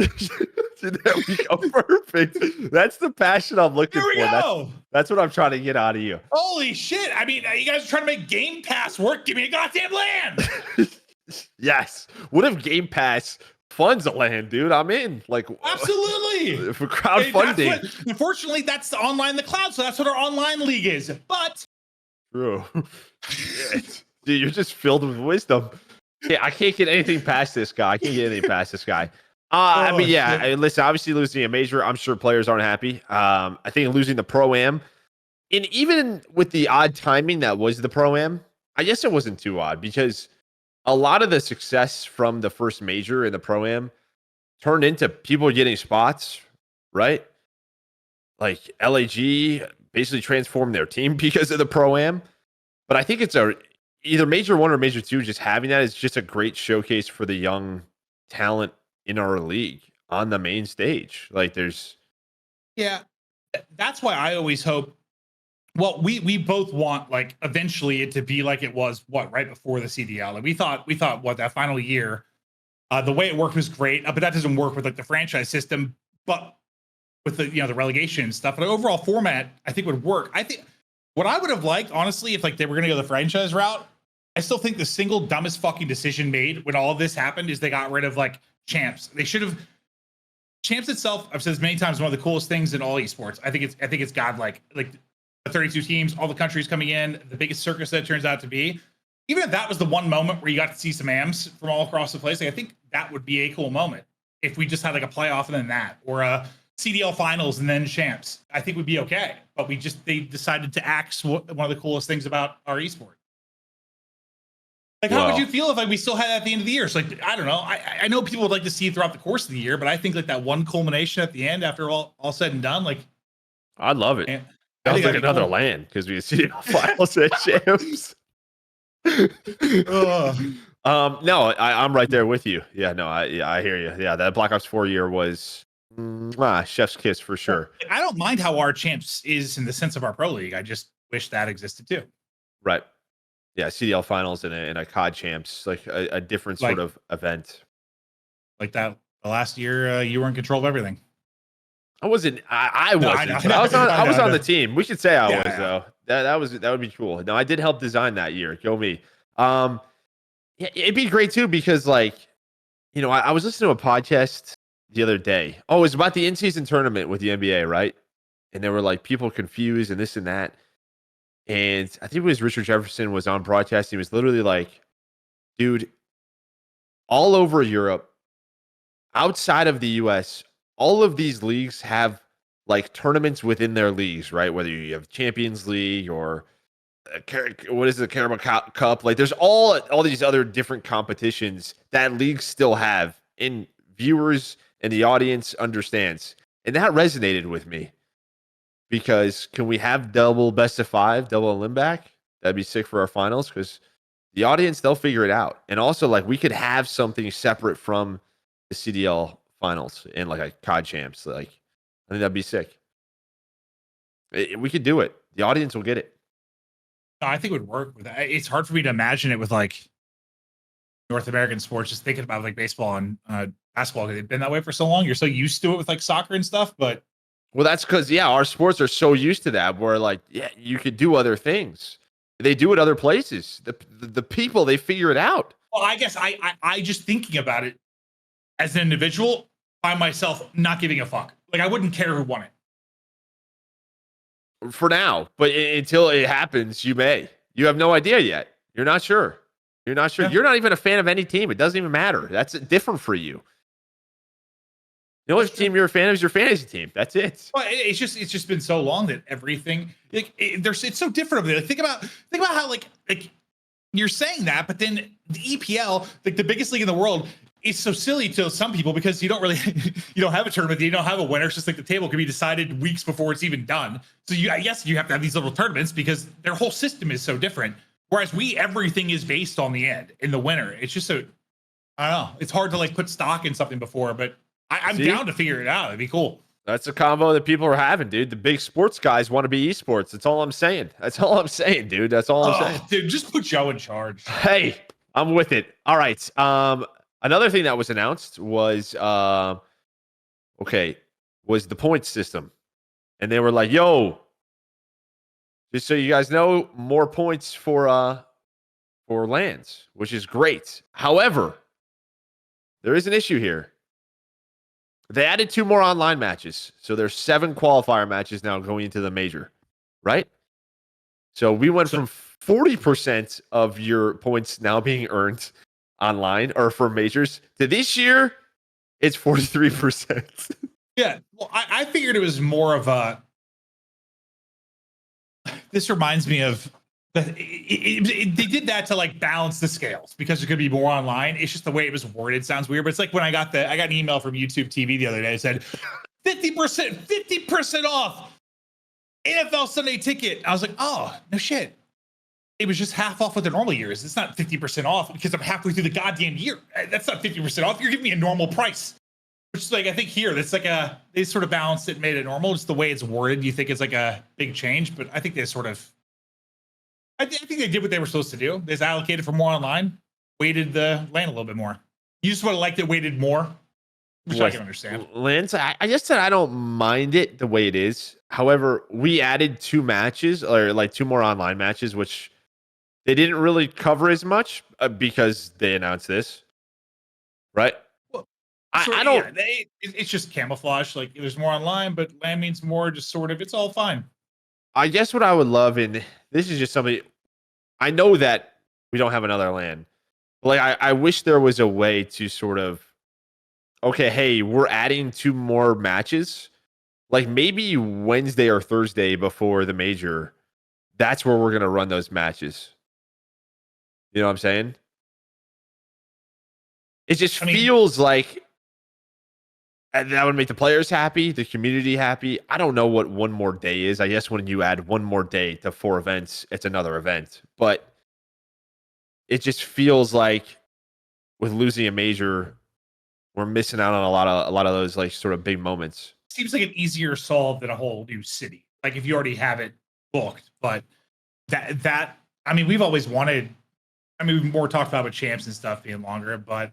There we go. Perfect. That's the passion I'm looking for. Go. That's what I'm trying to get out of you. Holy shit. I mean, you guys are trying to make Game Pass work. Give me a goddamn land. Yes. What if Game Pass funds a land, dude? I'm in. Like, absolutely. For crowdfunding. Unfortunately, that's the online the cloud. So that's what our online league is. But true. Dude, you're just filled with wisdom. Yeah, I can't get anything past this guy. I can't get anything past this guy. I mean, yeah. Listen, obviously losing a major, I'm sure players aren't happy. I think losing the pro-am, and even with the odd timing that was the pro-am, I guess it wasn't too odd because a lot of the success from the first major in the pro-am turned into people getting spots, right? Like LAG basically transformed their team because of the pro-am. But I think it's either major 1 or major 2. Just having that is just a great showcase for the young talent in our league on the main stage. Like that's why I always hope. Well, we both want like eventually it to be like it was right before the CDL. Like we thought what that final year, the way it worked was great, but that doesn't work with like the franchise system. But with the the relegation and stuff, but the overall format I think would work. I think What I would have liked, honestly, if like they were going to go the franchise route, I still think the single dumbest fucking decision made when all of this happened is they got rid of like champs. They should have. Champs itself, I've said this many times, one of the coolest things in all esports. I think it's godlike. Like the 32 teams, all the countries coming in, the biggest circus that it turns out to be. Even if that was the one moment where you got to see some AMs from all across the place, like, I think that would be a cool moment. If we just had like a playoff and then that, or a CDL finals and then champs, I think would be okay. But they decided to axe one of the coolest things about our esport. Like, how would you feel if like we still had that at the end of the year? So like, I don't know. I know people would like to see it throughout the course of the year, but I think like that one culmination at the end, after all said and done, like, I'd love it. Man, that was like another land because we see finals and champs. No, I'm right there with you. Yeah, no, I hear you. Yeah, that Black Ops 4 year was chef's kiss for sure. I don't mind how our champs is in the sense of our pro league. I just wish that existed too. Right. Yeah, CDL finals and a COD champs, like a different sort of event. Like that the last year, you were in control of everything. I wasn't. I wasn't. I was on the team. We should say I was though. That would be cool. No, I did help design that year. Go me. Yeah, it'd be great too because like, you know, I was listening to a podcast the other day. Oh, it was about the in-season tournament with the NBA, right? And there were like people confused and this and that. And I think it was Richard Jefferson was on broadcast. He was literally like, dude, all over Europe, outside of the US, all of these leagues have like tournaments within their leagues, right? Whether you have Champions League or what is the Carabao Cup? Like there's all these other different competitions that leagues still have, and viewers and the audience understands. And that resonated with me. Because can we have double best of 5, double elim back? That'd be sick for our finals because the audience, they'll figure it out. And also, like, we could have something separate from the CDL finals and like a COD champs. Like, I think that'd be sick. We could do it. The audience will get it. I think it would work with that. It's hard for me to imagine it with like North American sports, just thinking about like baseball and basketball. They've been that way for so long. You're so used to it with like soccer and stuff, but. Well, that's because, our sports are so used to that where, like, you could do other things. They do it other places. The people, they figure it out. Well, I guess I just thinking about it as an individual, by myself, not giving a fuck. Like, I wouldn't care who won it. For now. But until it happens, you may. You have no idea yet. You're not sure. Yeah. You're not even a fan of any team. It doesn't even matter. That's different for you. The only team you're a fan of is your fantasy team. That's it. Well, it's just been so long that everything like it's so different over there. Think about how like you're saying that, but then the EPL, like the biggest league in the world, is so silly to some people because you don't really you don't have a tournament, you don't have a winner. It's just like the table can be decided weeks before it's even done. So I guess you have to have these little tournaments because their whole system is so different. Whereas everything is based on the end in the winner. It's just so I don't know. It's hard to like put stock in something before, but I'm down to figure it out. It'd be cool. That's a combo that people are having, dude. The big sports guys want to be esports. That's all I'm saying. Dude. That's all I'm saying. Dude, just put Joe in charge. Hey, I'm with it. All right. Another thing that was announced was was the point system. And they were like, yo, just so you guys know, more points for lands, which is great. However, there is an issue here. They added 2 more online matches. So there's 7 qualifier matches now going into the major, right? So we went from 40% of your points now being earned online or for majors to this year, it's 43%. Yeah. Well, I figured it was more of a. This reminds me of. They did that to like balance the scales because there's going to be more online. It's just the way it was worded sounds weird, but it's like when I got an email from YouTube TV the other day. It said 50% off NFL Sunday ticket. I was like, oh no shit. It was just half off what the normal year is. It's not 50% off because I'm halfway through the goddamn year. That's not 50% off. You're giving me a normal price. Which is like, I think here, that's like they sort of balanced it and made it normal. Just the way it's worded, you think it's like a big change, but I think they sort of. I think they did what they were supposed to do. They just allocated for more online, weighted the land a little bit more. You just would have liked it weighted more. which I can understand. Lance, I just said I don't mind it the way it is. However, we added 2 matches or like 2 more online matches, which they didn't really cover as much because they announced this, right? Well, I don't. Yeah, it's just camouflage. Like there's more online, but land means more. Just sort of, it's all fine. I guess what I would love, and this is just something I know that we don't have another land. Like I wish there was a way to sort of, okay, hey, we're adding 2 more matches. Like maybe Wednesday or Thursday before the major, that's where we're gonna run those matches. You know what I'm saying? It just feels like that would make the players happy, the community happy. I don't know what one more day is. I guess when you add one more day to 4 events, it's another event. But it just feels like with losing a major, we're missing out on a lot of those like sort of big moments. Seems like an easier solve than a whole new city. Like if you already have it booked, but that I mean, we've always wanted. I mean, we've more talked about with champs and stuff being longer, but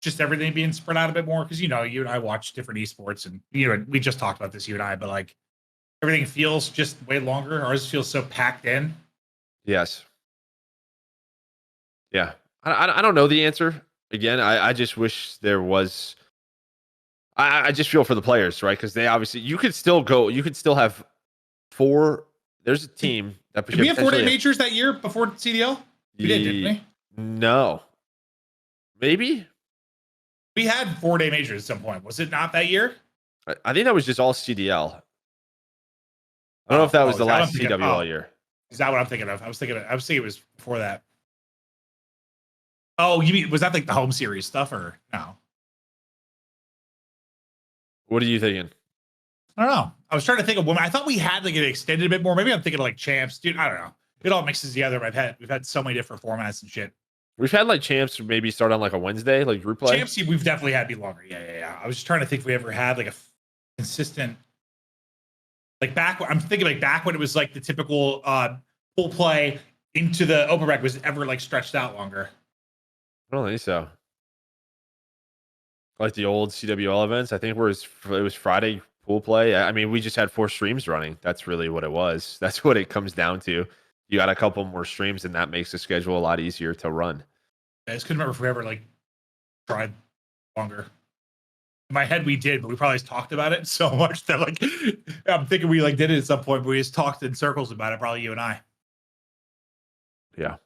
just everything being spread out a bit more because you and I watch different esports, and we just talked about this, you and I, but like everything feels just way longer. Ours feels so packed in. Yes. Yeah. I don't know the answer. Again, I just wish there was. I just feel for the players, right? Because they obviously you could still have 4. There's a team that did we have 4-day majors that year before CDL? We did, didn't we? No. Maybe. We had 4-day majors at some point. Was it not that year? I think that was just all CDL. I don't know if that was the last CWL year. Is that what I'm thinking of? I was thinking it was before that. Oh, you mean was that like the home series stuff or no? What are you thinking? I don't know. I was trying to think of women. I thought we had like it extended a bit more. Maybe I'm thinking of like champs, dude. I don't know. It all mixes together. We've had so many different formats and shit. We've had like champs maybe start on like a Wednesday, like group play. Champs, we've definitely had be longer. Yeah. I was just trying to think if we ever had like a consistent, like I'm thinking like back when it was like the typical full play into the open rec was ever like stretched out longer. I don't think so. Like the old CWL events, I think it was Friday pool play. I mean, we just had 4 streams running. That's really what it was. That's what it comes down to. You got a couple more streams, and that makes the schedule a lot easier to run. I just couldn't remember if we ever like tried longer. In my head, we did, but we probably just talked about it so much that like I'm thinking we like did it at some point, but we just talked in circles about it. Probably you and I. Yeah.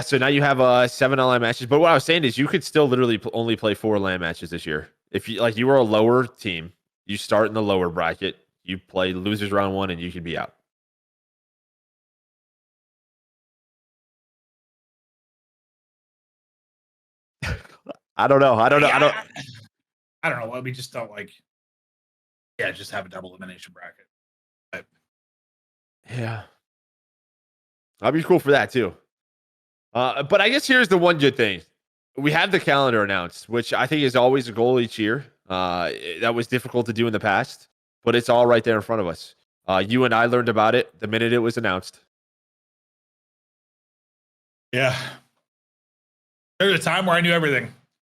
So now you have 7 online matches. But what I was saying is you could still literally only play 4 LAN matches this year. If you were a lower team, you start in the lower bracket, you play losers round 1, and you can be out. I don't know. I don't know. We just don't like. Yeah, just have a double elimination bracket. But yeah, I'd be cool for that too. But I guess here's the one good thing: we have the calendar announced, which I think is always a goal each year. That was difficult to do in the past, but it's all right there in front of us. You and I learned about it the minute it was announced. Yeah, there was a time where I knew everything.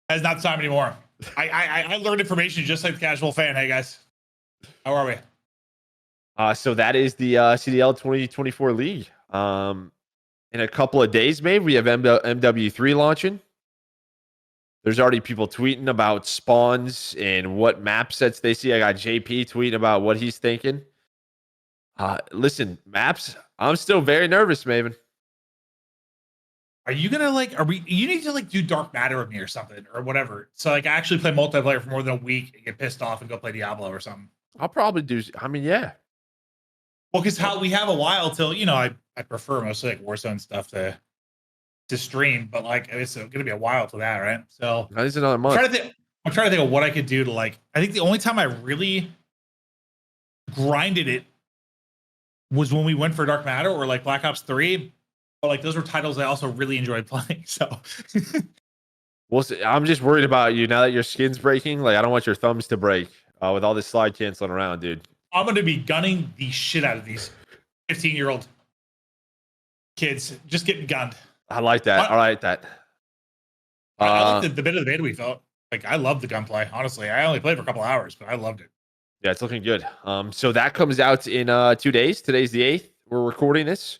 That's not the time anymore. I learned information just like the casual fan. Hey guys, how are we? So that is the CDL 2024 league. In a couple of days, maybe we have MW3 launching. There's already people tweeting about spawns and what map sets they see. I got JP tweeting about what he's thinking. Listen, maps. I'm still very nervous, Maven. Are you gonna you need to like do dark matter with me or something or whatever? So like actually play multiplayer for more than a week and get pissed off and go play Diablo or something. I'll probably do. I mean, yeah. Well, because how we have a while till I prefer mostly like Warzone stuff to stream, but like it's gonna be a while to that, right? So now, this is another month. I'm trying to think of what I could do to like. I think the only time I really grinded it was when we went for Dark Matter or like Black Ops 3. But like those were titles I also really enjoyed playing. So well, I'm just worried about you now that your skin's breaking. Like I don't want your thumbs to break with all this slide canceling around, dude. I'm gonna be gunning the shit out of these 15-year-old kids. Just getting gunned. I like that. I like that. I like the bit of the beta we felt. Like, I love the gunplay. Honestly, I only played for a couple hours, but I loved it. Yeah, it's looking good. So that comes out in 2 days. Today's the 8th. We're recording this.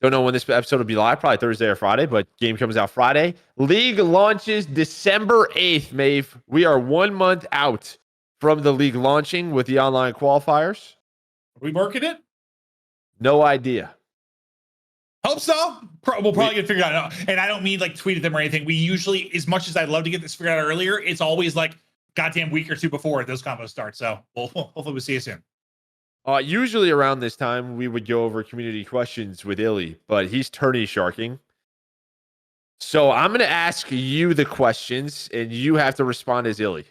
Don't know when this episode will be live, probably Thursday or Friday, but game comes out Friday. League launches December 8th, Maeve. We are 1 month out from the league launching with the online qualifiers. Are we working it? No idea. Hope so. We'll probably get figured out. And I don't mean like tweet at them or anything. We usually, as much as I'd love to get this figured out earlier, it's always like goddamn week or two before those combos start. So hopefully we'll see you soon. Usually around this time, we would go over community questions with Illey, but he's tourney sharking. So I'm going to ask you the questions, and you have to respond as Illey.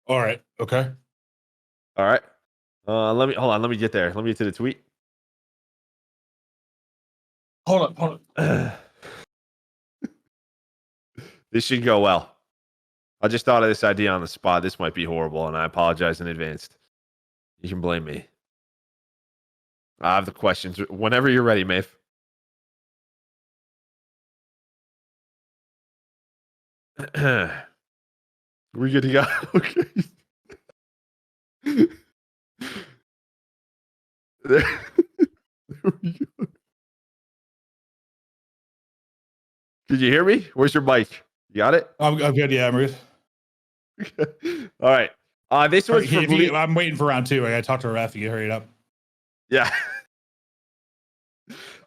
All right. Okay. All right. Let me get there. Let me get to the tweet. Hold on. This should go well. I just thought of this idea on the spot. This might be horrible, and I apologize in advance. You can blame me. I have the questions. Whenever you're ready, Maeve. We're good to go. Okay. There we go. Did you hear me? Where's your mic? You got it? I'm good. Yeah, I'm good. All right. This one's for I'm waiting for round 2. I got to talk to a ref. You hurry it up. Yeah.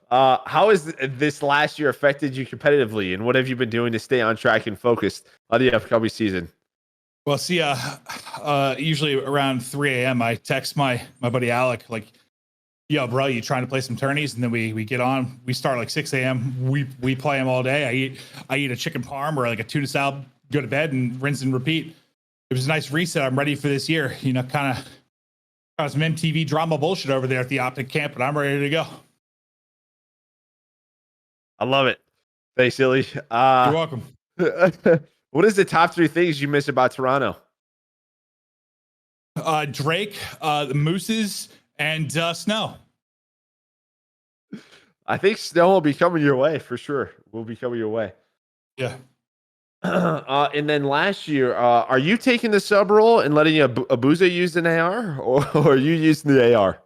How has this last year affected you competitively, and what have you been doing to stay on track and focused on the upcoming season? Well, see, usually around 3 a.m., I text my buddy Alec, like, yo, bro, you trying to play some tourneys? And then we get on. We start like 6 a.m. We play them all day. I eat a chicken parm or like a tuna salad, go to bed, and rinse and repeat. It was a nice reset. I'm ready for this year. You know, kind of some MTV drama bullshit over there at the Optic camp, but I'm ready to go. I love it. Thanks, Illey. You're welcome. What is the top 3 things you miss about Toronto? Drake, the Mooses, and snow. I think snow will be coming your way for sure. Will be coming your way. Yeah. And then last year, are you taking the sub role and letting Abuzah use an AR, or are you using the AR?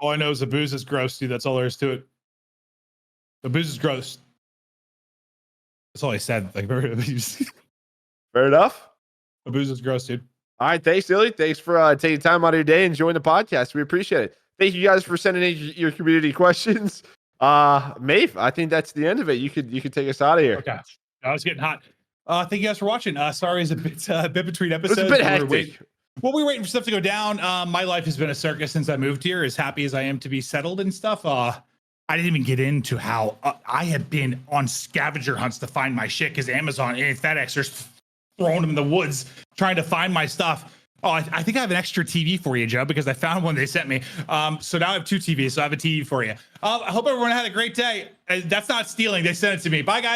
All I know is Abuzah's gross, dude. That's all there is to it. Abuzah's gross. That's all I said. Like, fair enough. Abuzah's gross, dude. All right, thanks, Illey. Thanks for taking time out of your day and joining the podcast. We appreciate it. Thank you guys for sending in your community questions. Maeve, I think that's the end of it. You could take us out of here. Okay, I was getting hot. Thank you guys for watching. Sorry, it's a bit between episodes. It was a bit hectic. We're waiting for stuff to go down. My life has been a circus since I moved here. As happy as I am to be settled and stuff. I didn't even get into how I have been on scavenger hunts to find my shit because Amazon and FedEx are throwing them in the woods trying to find my stuff. Oh, I think I have an extra TV for you, Joe, because I found one they sent me. So now I have 2 TVs, so I have a TV for you. I hope everyone had a great day. That's not stealing. They sent it to me. Bye, guys.